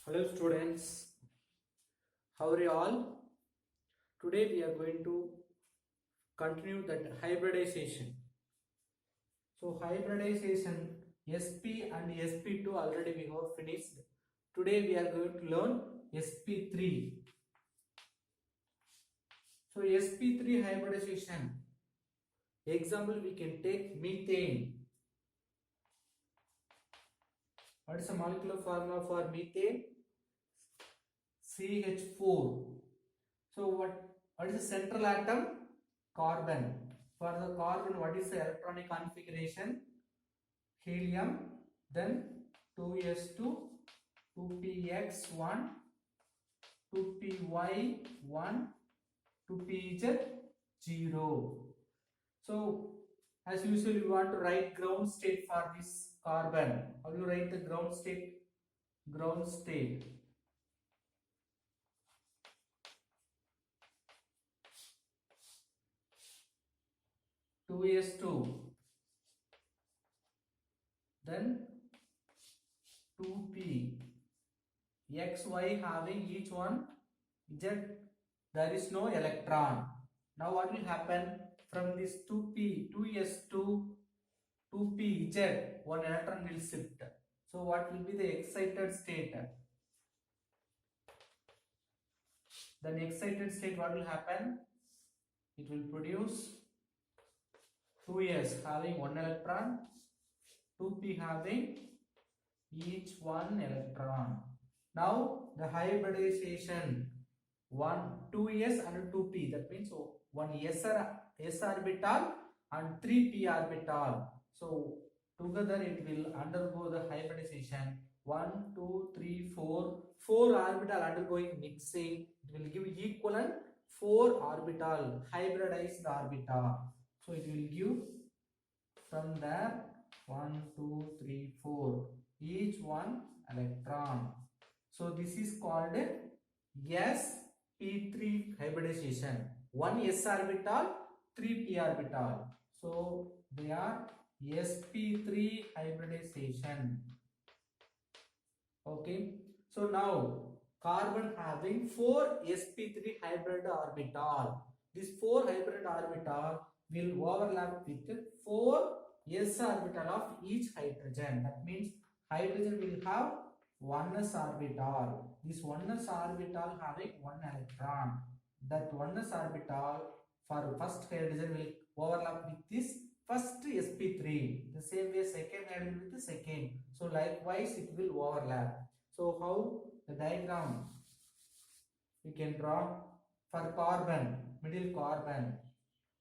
Hello students, how are you all? Today we are going to continue that hybridization. So hybridization SP and SP2 already we have finished. Today we are going to learn SP3. So SP3 hybridization. Example we can take methane. What is the molecular formula for methane? CH4. So what is the central atom? Carbon. For the carbon, what is the electronic configuration? Helium, then 2s2, 2px1, 2py1, 2pz0. So as usual you want to write ground state for this carbon. How do you write the ground state? Ground state. 2s2, then 2p, xy having each one z, there is no electron. Now what will happen? From this 2p, 2s2, 2pz, one electron will shift. So what will be the excited state? Then excited state, what will happen? It will produce 2s having one electron, 2p having each one electron. Now the hybridization, 2s and 2p, that means one s orbital and 3p orbital. So together it will undergo the hybridization. 1, 2, 3, 4. 4 orbital undergoing mixing. It will give equivalent 4 orbital, hybridized orbital. So it will give from there 1, 2, 3, 4. Each one electron. So this is called sp3 hybridization. 1 s orbital, 3 p orbital. So they are sp3 hybridization. Okay. So now carbon having 4 sp3 hybrid orbital. This 4 hybrid orbital will overlap with 4 s orbital of each hydrogen. That means hydrogen will have 1s orbital. This 1s orbital having 1 electron. That 1s orbital for first hydrogen will overlap with this first sp3. The same way second hydrogen with the second. So likewise it will overlap. So how the diagram we can draw for carbon, middle carbon.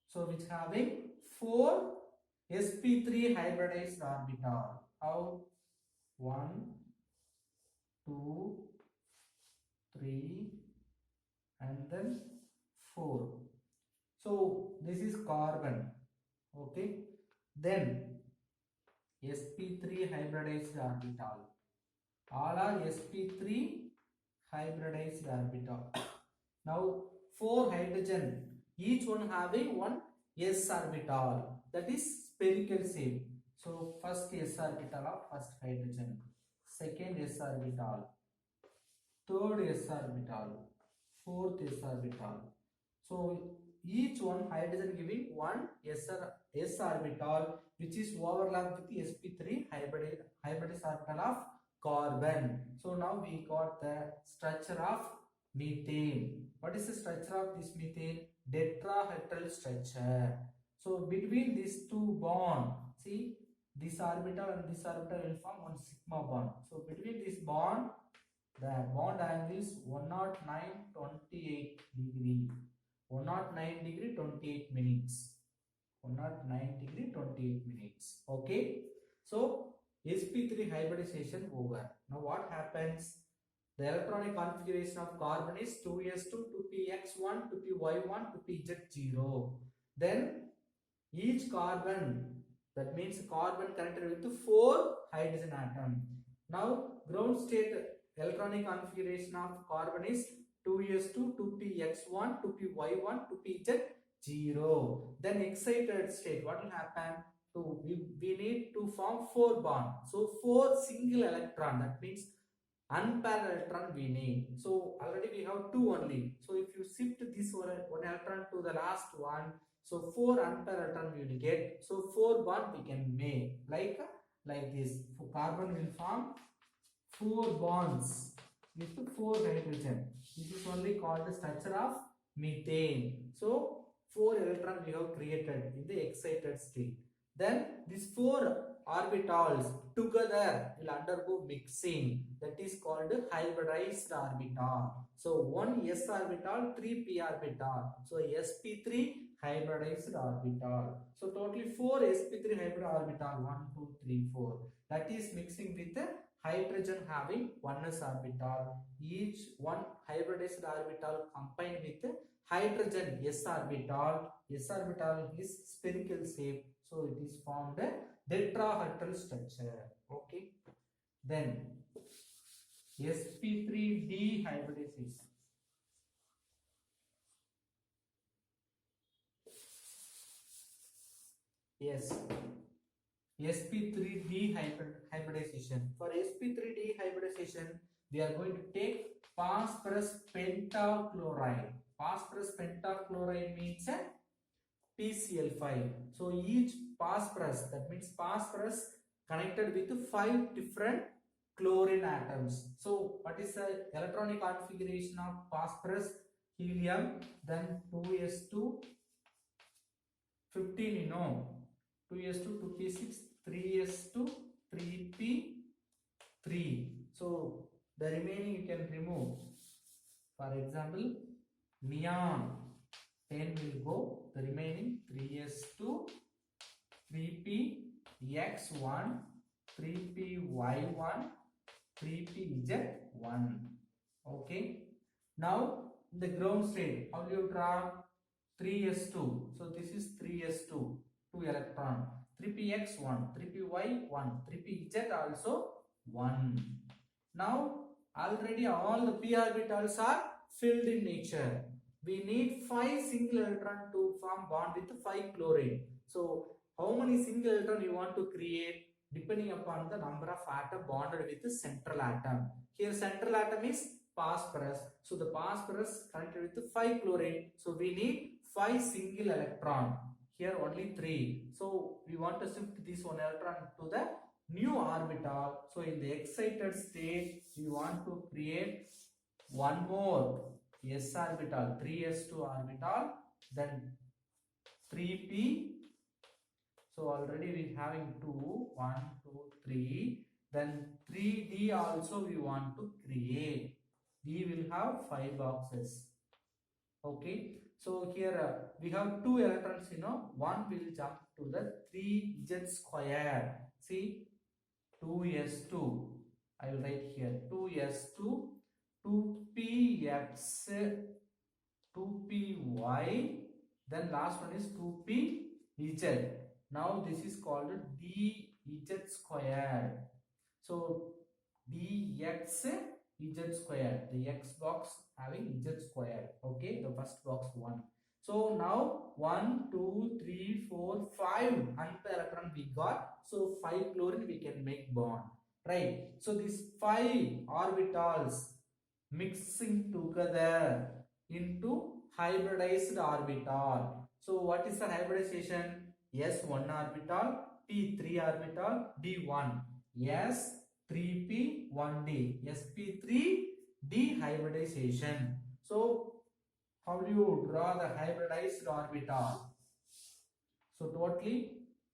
So which having 4 sp3 hybridized orbital. How? 1, 2, 3 and then 4. So this is carbon. Okay. Then sp3 hybridized orbital. All are sp3 hybridized orbital. Now 4 hydrogen, each one having one s orbital, that is spherical shape. So first s orbital of first hydrogen, second s orbital, third s orbital, fourth s orbital. So each one hydrogen giving one s orbital, which is overlapped with the sp3 hybridized orbital of carbon. So now we got the structure of methane. What is the structure of this methane? Tetrahedral structure. So between these two bonds, see this orbital and this orbital will form one sigma bond. So between this bond, the bond angle is 109.28 degree. 109 degree 28 minutes. 109 degree 28 minutes. Okay. So sp3 hybridization over. Now what happens? The electronic configuration of carbon is 2s2, 2px1, 2py1, 2pz0. Then each carbon, that means carbon connected with 4 hydrogen atom. Now ground state electronic configuration of carbon is 2s2, 2px1, 2py1, 2pz0. Then excited state, what will happen? We need to form 4 bonds. So 4 single electron, that means unpaired electron we need. So already we have 2 only. So if you shift this one electron to the last one, so 4 unpaired electron we will get. So 4 bond we can make like this. For carbon will form 4 bonds with 4 hydrogen. This is only called the structure of methane. So 4 electron we have created in the excited state. Then these 4 orbitals together will undergo mixing, that is called hybridized orbital. So one s orbital, 3 p orbital, so sp3 hybridized orbital. So totally 4 sp3 hybrid orbital, 1 2 3 4, that is mixing with the hydrogen having 1s orbital. Each one hybridized orbital combined with hydrogen s orbital. S orbital is spherical shape, so it is formed a tetrahedral structure. Okay, then sp3 dehybridization. Yes, sp3 dehybridization. For sp3 dehybridization, we are going to take phosphorus pentachloride. Phosphorus pentachloride means a PCl5. So each phosphorus, that means phosphorus connected with 5 different chlorine atoms. So what is the electronic configuration of phosphorus? Helium, then 2s2, 15 you know, 2s2, 2p6, 3s2, 3p3. So the remaining you can remove. For example, neon 10 will go, the remaining 3s2, 3px1, 3py1, 3pz1. Okay. Now in the ground state, how do you draw? 3s2. So this is 3s2, 2 electron. 3px1, 3py1, 3pz also 1. Now already all the p orbitals are filled in nature. We need 5 single electron to form bond with 5 chlorine. So how many single electron you want to create depending upon the number of atom bonded with the central atom. Here central atom is phosphorus. So the phosphorus connected with 5 chlorine. So we need 5 single electron. Here only 3. So we want to shift this one electron to the new orbital. So in the excited state, we want to create one more s orbital, 3s2 orbital, then 3p. So already we having 2, 1, 2, 3. Then 3d also we want to create. D will have 5 boxes. Okay. So here we have 2 electrons, one will jump to the 3z square. See, 2s2. I will write here 2s2, 2px, 2py, then last one is 2pz. Now this is called dz square. So dx z square, the x box having z square. Okay, the first box 1. So now 1, 2, 3, 4, 5 unpaired electron we got. So 5 chlorine we can make bond, right? So these 5 orbitals mixing together into hybridized orbital. So what is the hybridization? S1 orbital, P3 orbital, D1. S3P1D, sp3 dehybridization. So how do you draw the hybridized orbital? So totally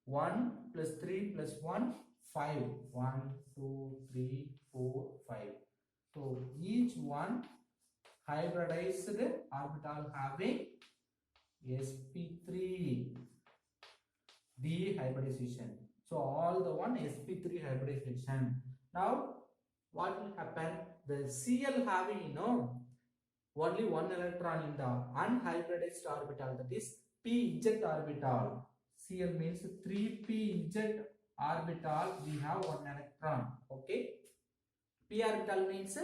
1 plus 3 plus 1, 5. 1, 2, 3, 4, 5. So each one hybridized orbital having sp3 dehybridization. So all the one sp3 hybridization. Now what will happen? The Cl having only one electron in the unhybridized orbital, that is pz orbital. Cl means 3pz orbital, we have one electron. Okay. P orbital means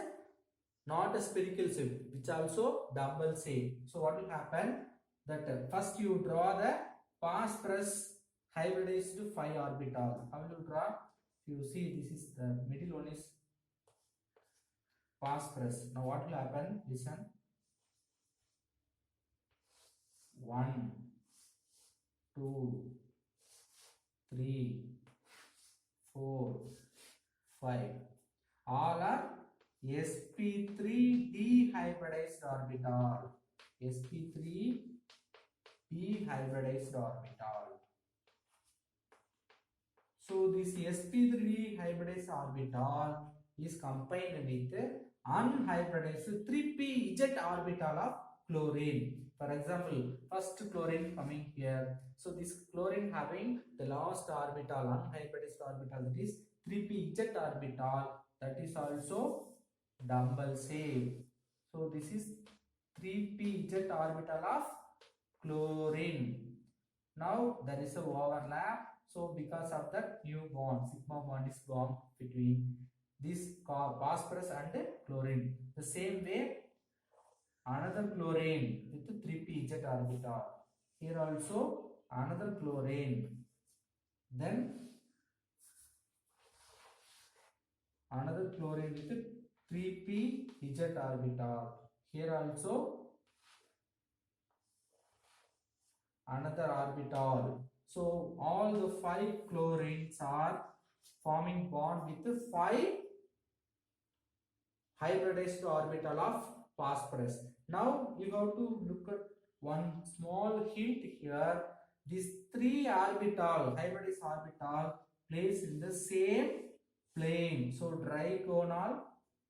not a spherical shape, which also double shape. So what will happen? That first you draw the phosphorus hybridized 5 orbital. How will you draw? You see, this is the middle one is phosphorus. Now what will happen? Listen. 1, 2, 3, 4, 5. All are sp3 dehybridized orbital. sp3 dehybridized orbital. So this sp3 dehybridized orbital is combined with unhybridized 3p-Z orbital of chlorine. For example, first chlorine coming here. So this chlorine having the last orbital, unhybridized orbital, that is 3p-Z orbital, that is also double shape. So this is 3p-Z orbital of chlorine. Now there is a overlap. So because of that, new bond, sigma bond is formed between this phosphorus and chlorine. The same way, another chlorine with 3p-Z orbital. Here also another chlorine. Then another chlorine with 3p-Z orbital. Here also another orbital. So all the 5 chlorines are forming bond with the 5 hybridized orbital of phosphorus. Now you have to look at one small hint here. These 3 orbital, hybridized orbital, placed in the same plane. So trigonal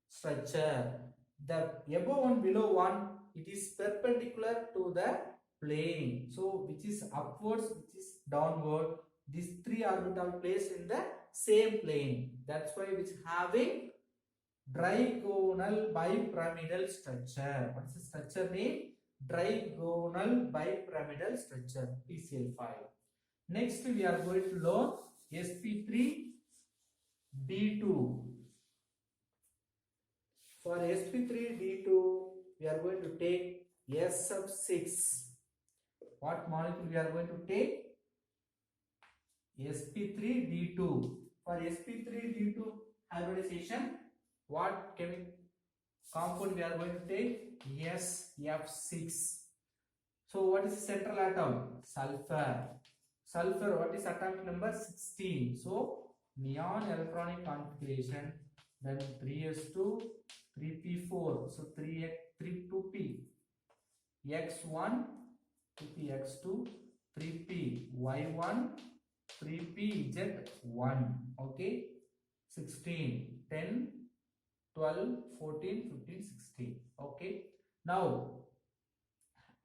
structure. The above one, below one, it is perpendicular to the plane. So which is upwards, which is downward. These 3 orbital placed in the same plane. That's why which having trigonal bipyramidal structure. What's the structure name? Trigonal bipyramidal structure, PCl5. Next we are going to learn sp3d2. For sp3d2 we are going to take S6. What molecule we are going to take? sp3d2. For sp3d2 hybridization, what chemical compound we are going to take? SF6. So what is the central atom? Sulfur. Sulfur, what is atomic number? 16. So neon electronic configuration, then 3s2, 3p4. So 2p x1, 2p x2, 3p y1, 3p z1. Okay, 16, 10, 12, 14, 15, 16. Okay. Now,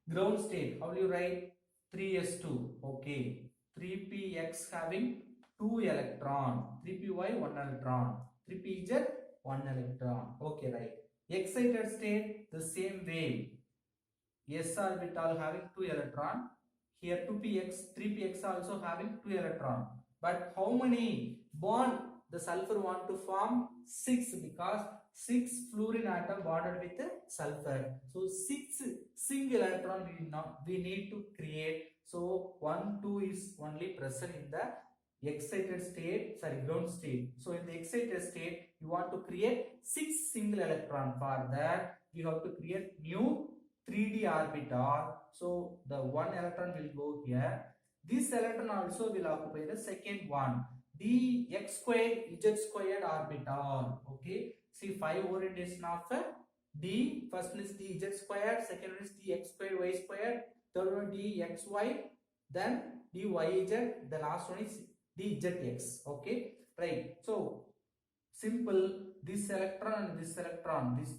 ground state, how do you write? 3s2. Okay. 3px having 2 electron. 3py 1 electron. 3pz 1 electron. Okay, right. Excited state, the same way. S orbital having 2 electron. Here 2px, 3px also having 2 electron. But how many bond the sulfur want to form? 6, because 6 fluorine atom bonded with the sulfur. So 6 single electron we need to create. So 1, 2 is only present in the excited state, ground state. So in the excited state, you want to create 6 single electron. For that, you have to create new 3d orbital. So the 1 electron will go here. This electron also will occupy the second one, dx squared z squared orbital. Okay, see 5 orientation of d. First one is dz squared, second one is dx squared y squared, third one dxy, then dyz, the last one is dzx. Okay, right. So simple, this electron and this electron, this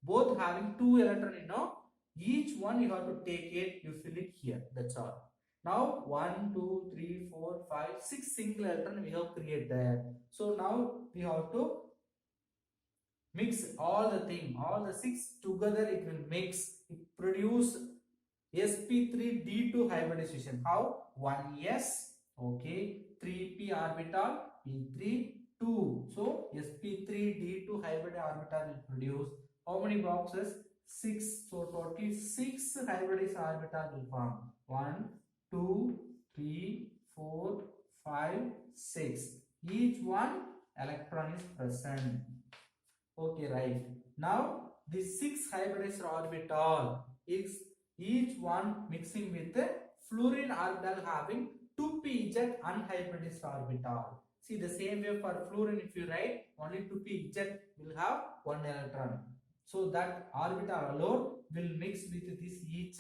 both having 2 electron, each one you have to take it, you fill it here. That's all. Now 1, 2, 3, 4, 5, 6 single electron we have created. So now we have to mix all the 6 together. It will mix, it produce sp3d2 hybridization. How? 1s, okay, 3p orbital, p3, 2. So sp3d2 hybrid orbital will produce how many boxes? 6. So totally 6 hybridized orbital will form. 1, 2, 3, 4, 5, 6. Each one electron is present. Okay, right. Now the 6 hybridized orbital is each one mixing with the fluorine orbital having 2pz unhybridized orbital. See the same way for fluorine, if you write only 2pz will have one electron. So that orbital alone will mix with this each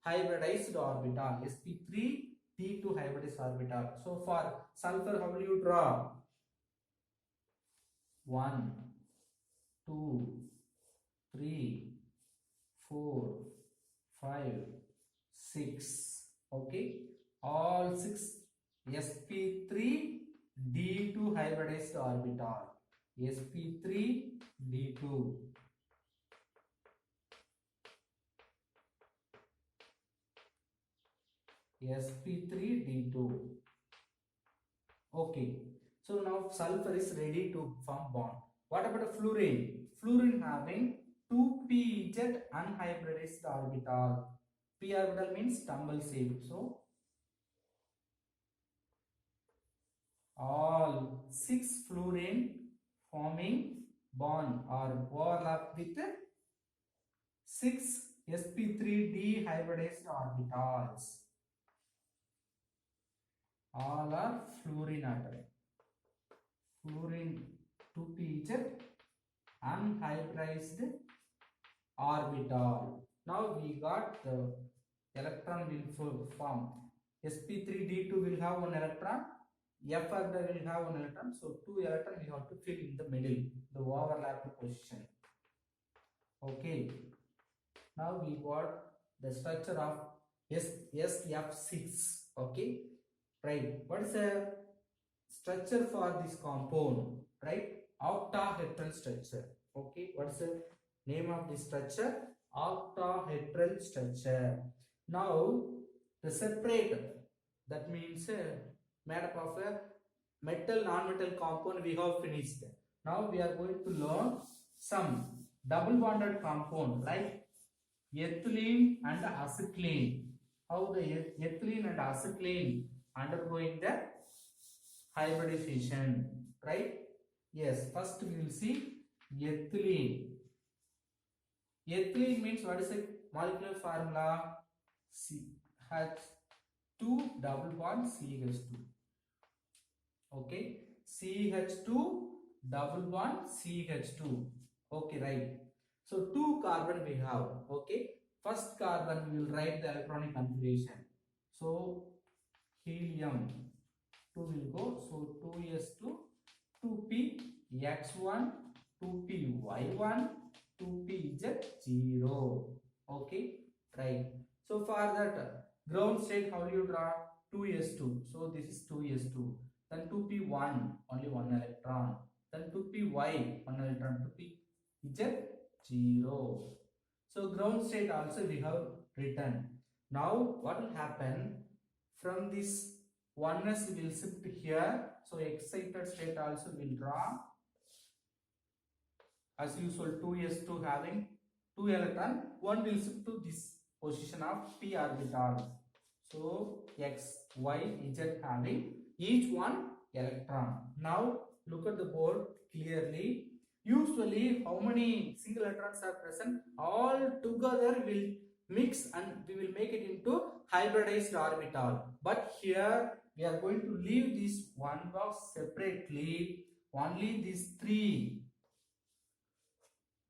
hybridized orbital, sp3 d2 hybridized orbital. So for sulfur, how will you draw? 1, 2, 3, 4, 5, 6. Okay, all 6 sp3 d2 hybridized orbital, sp3 d2. sp3 d2. Okay, so now sulfur is ready to form bond. What about fluorine? Fluorine having 2pz unhybridized orbital. P orbital means tumble shape. So all 6 fluorine forming bond or overlap with 6 sp3d hybridized orbitals. All are fluorine atom. Fluorine 2pz unhybridized orbital. Now we got the electron will form. sp3d2 will have one electron, f orbital will have one electron, so 2 electron we have to fill in the middle, the overlapping position. Okay, now we got the structure of sf6. Okay, right. What is the structure for this compound? Right, octahedral structure. Okay, what's the name of this structure? Octahedral structure. Now the separate, that means made up of a metal non-metal compound we have finished. Now we are going to learn some double bonded compound like ethylene and acetylene. How the ethylene and acetylene undergoing the hybridization, right? Yes, first we will see ethylene. Ethylene means what is the molecular formula? CH2 double bond CH2. Okay, CH2 double bond CH2. Okay, right. So 2 carbon we have. Okay, first carbon we will write the electronic configuration. So helium 2 will go. So 2s2, 2px1, 2py1, 2pz0. Okay, right. So for that ground state, how do you draw? 2s2. So this is 2s2. Then 2p1, only one electron. Then 2py, one electron. 2pz0. So ground state also we have written. Now what will happen? From this oneness will shift here. So excited state also will draw. As usual, 2s2 having 2 electron, one will shift to this position of p orbital. So x, y, z having each one electron. Now look at the board clearly. Usually how many single electrons are present? All together will mix and we will make it into hybridized orbital. But here we are going to leave this one box separately. Only these 3,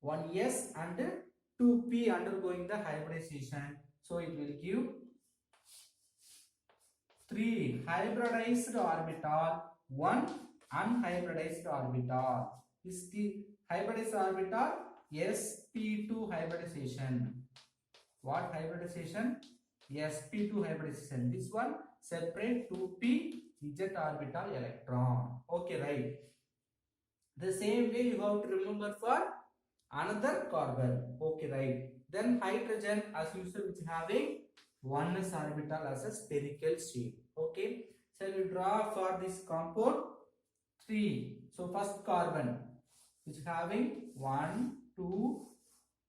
1s and 2p undergoing the hybridization. So it will give 3 hybridized orbital, 1 unhybridized orbital. Is the hybridized orbital sp2 hybridization. What hybridization? sp2 hybridization. This one separate 2p z orbital electron. Okay, right. The same way you have to remember for another carbon. Okay, right. Then hydrogen as usual which having 1s orbital as a spherical shape. Okay, so we draw for this compound 3. So first carbon which having 1, 2,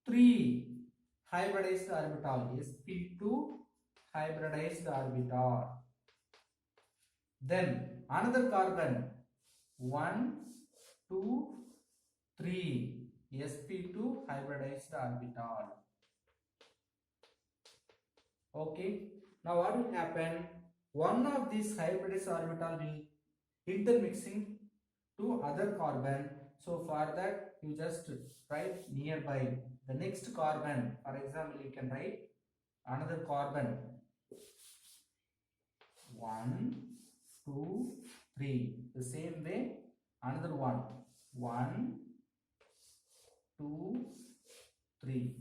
3 hybridized orbital, sp2 hybridized orbital. Then another carbon 1, 2, 3 sp2 hybridized orbital. Okay, now what will happen? One of these hybridized orbital will intermixing to other carbon. So for that you just write nearby the next carbon. For example, you can write another carbon 1, 2, 3. The same way another one 1, 2, 3.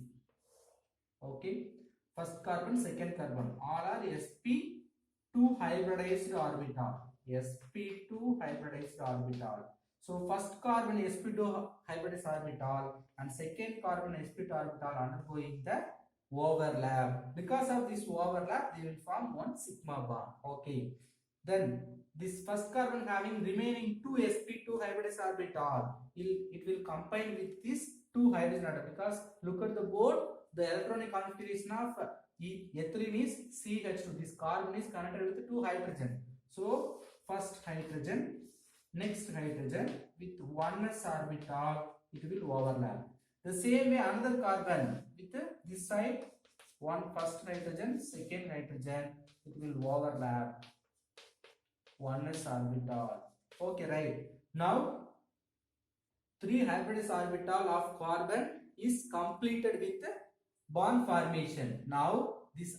Okay. First carbon, second carbon, all are sp2 hybridized orbital. sp2 hybridized orbital. So first carbon sp2 hybridized orbital and second carbon sp2 orbital undergoing the overlap. Because of this overlap, they will form one sigma bond. Okay. Then this first carbon having remaining two sp2 hybridized orbital, it will combine with this two hydrogen atom. Because look at the board, the electronic configuration of ethylene is CH2. This carbon is connected with two hydrogen. So first hydrogen, next hydrogen with 1s orbital, it will overlap. The same way another carbon with this side, one first hydrogen, second hydrogen, it will overlap 1s orbital. Okay, right. Now 3 hybridized orbital of carbon is completed with bond formation. Now this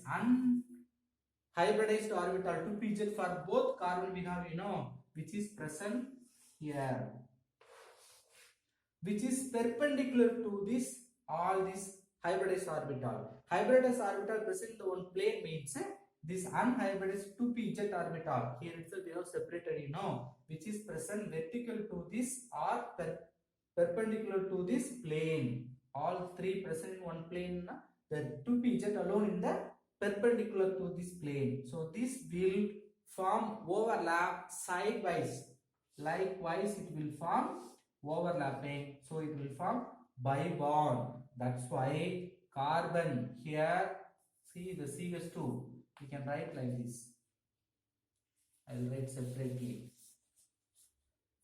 unhybridized orbital 2pz for both carbon we have, which is present here, which is perpendicular to this all this hybridized orbital. Hybridized orbital present in one plane means this unhybridized 2pz orbital here itself we have separated, which is present vertical to this or perpendicular to this plane. All three present in one plane. The 2pz alone in the perpendicular to this plane. So this will form overlap sidewise. Likewise, it will form overlapping. So it will form bibond. That's why carbon here, see the CH2, we can write like this. I will write separately.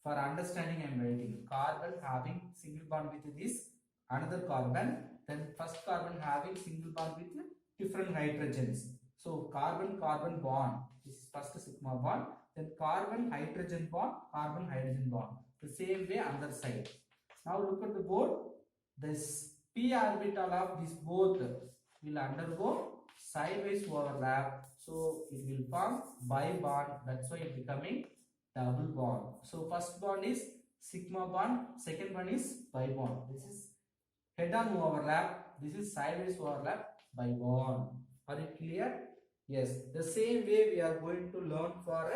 For understanding, I am writing carbon having single bond with this another carbon, then first carbon having single bond with different hydrogens. So carbon carbon bond, this is first sigma bond, then carbon hydrogen bond, carbon hydrogen bond. The same way other side. Now look at the board. This p orbital of this both will undergo sideways overlap. So it will form bibond. That's why it becoming double bond. So first bond is sigma bond, second one is bibond. This is head-on overlap, this is sideways overlap bibond. Are you clear? Yes. The same way we are going to learn for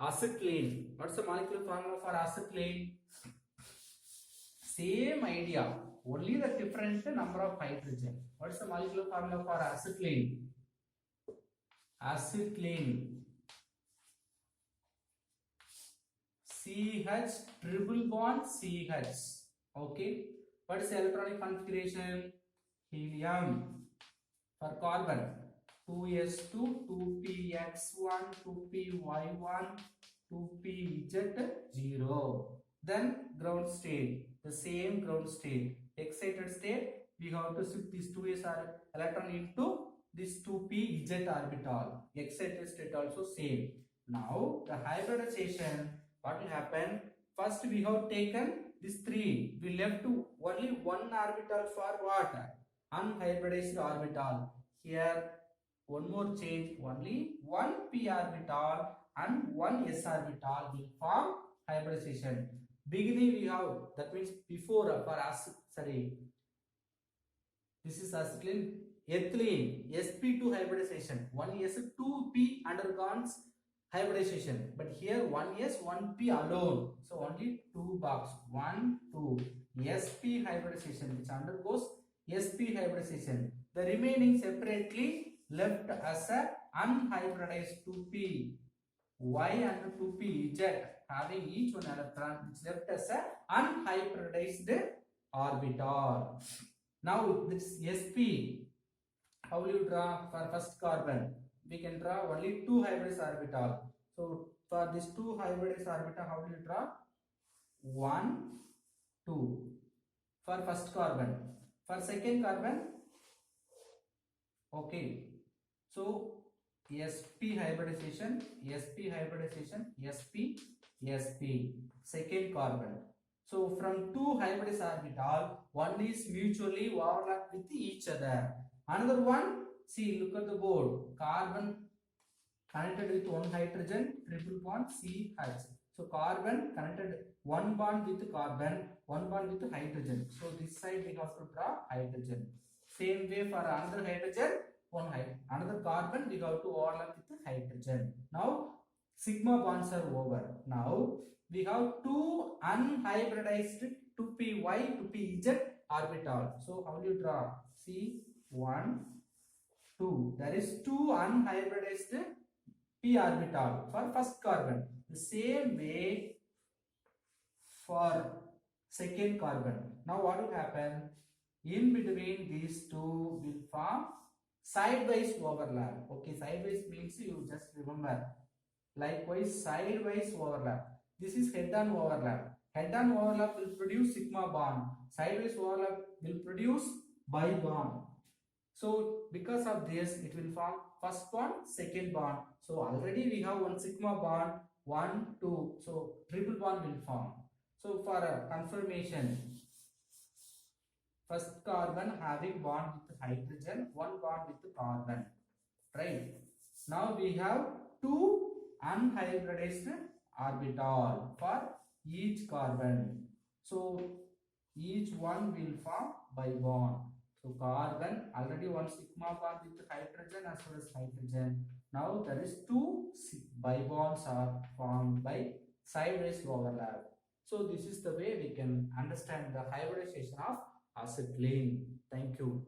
acetylene. What's the molecular formula for acetylene? Same idea, only the different number of hydrogen. What's the molecular formula for acetylene? Acetylene. CH triple bond CH. Okay. What is the electronic configuration? Helium. For carbon 2s2, 2px1, 2py1, 2pz0. Then ground state, the same ground state. Excited state, we have to shift this 2s electron into this 2pz orbital. Excited state also same. Now the hybridization, what will happen? First we have taken this 3. We left to only one orbital for what? Unhybridized orbital. Here one more change, only one p orbital and one s orbital will form hybridization. Beginning we have, that means before for us, this is acetylene, ethylene, sp2 hybridization. 1s 2p undergoes hybridization, but here 1s 1p alone. So only 2 box 1 2 sp hybridization which undergoes sp hybridization. The remaining separately left as a unhybridized 2p y and 2p z having each one electron which left as a unhybridized orbital. Now this sp, how will you draw for first carbon? We can draw only 2 hybridized orbital. So for this 2 hybridized orbital, how will you draw? 1 2 for first carbon. For second carbon, okay, so sp hybridization, sp, second carbon. So from two hybridized orbital, one is mutually overlapped with each other. Another one, see, look at the board. Carbon connected with one hydrogen, triple bond CH. So carbon connected one bond with carbon, one bond with hydrogen. So this side we have to draw hydrogen. Same way for another hydrogen, one another carbon we have to overlap with hydrogen. Now sigma bonds are over. Now we have two unhybridized 2py 2pz orbital. So how do you draw? See, 1 2. There is two unhybridized p orbital for first carbon. The same way for second carbon. Now what will happen? In between these two will form sidewise overlap. Okay, sidewise means you just remember. Likewise, sidewise overlap. This is head-on overlap. Head-on overlap will produce sigma bond. Sidewise overlap will produce bi bond. So because of this, it will form first bond, second bond. So already we have one sigma bond, 1, 2. So triple bond will form. So for a confirmation, first carbon having bond with hydrogen, one bond with carbon. Right. Now we have two unhybridized orbital for each carbon. So each one will form bi bond. So carbon already one sigma bond with hydrogen as well as hydrogen. Now there is two bi bonds are formed by sidewise overlap. So this is the way we can understand the hybridization of acetylene. Thank you.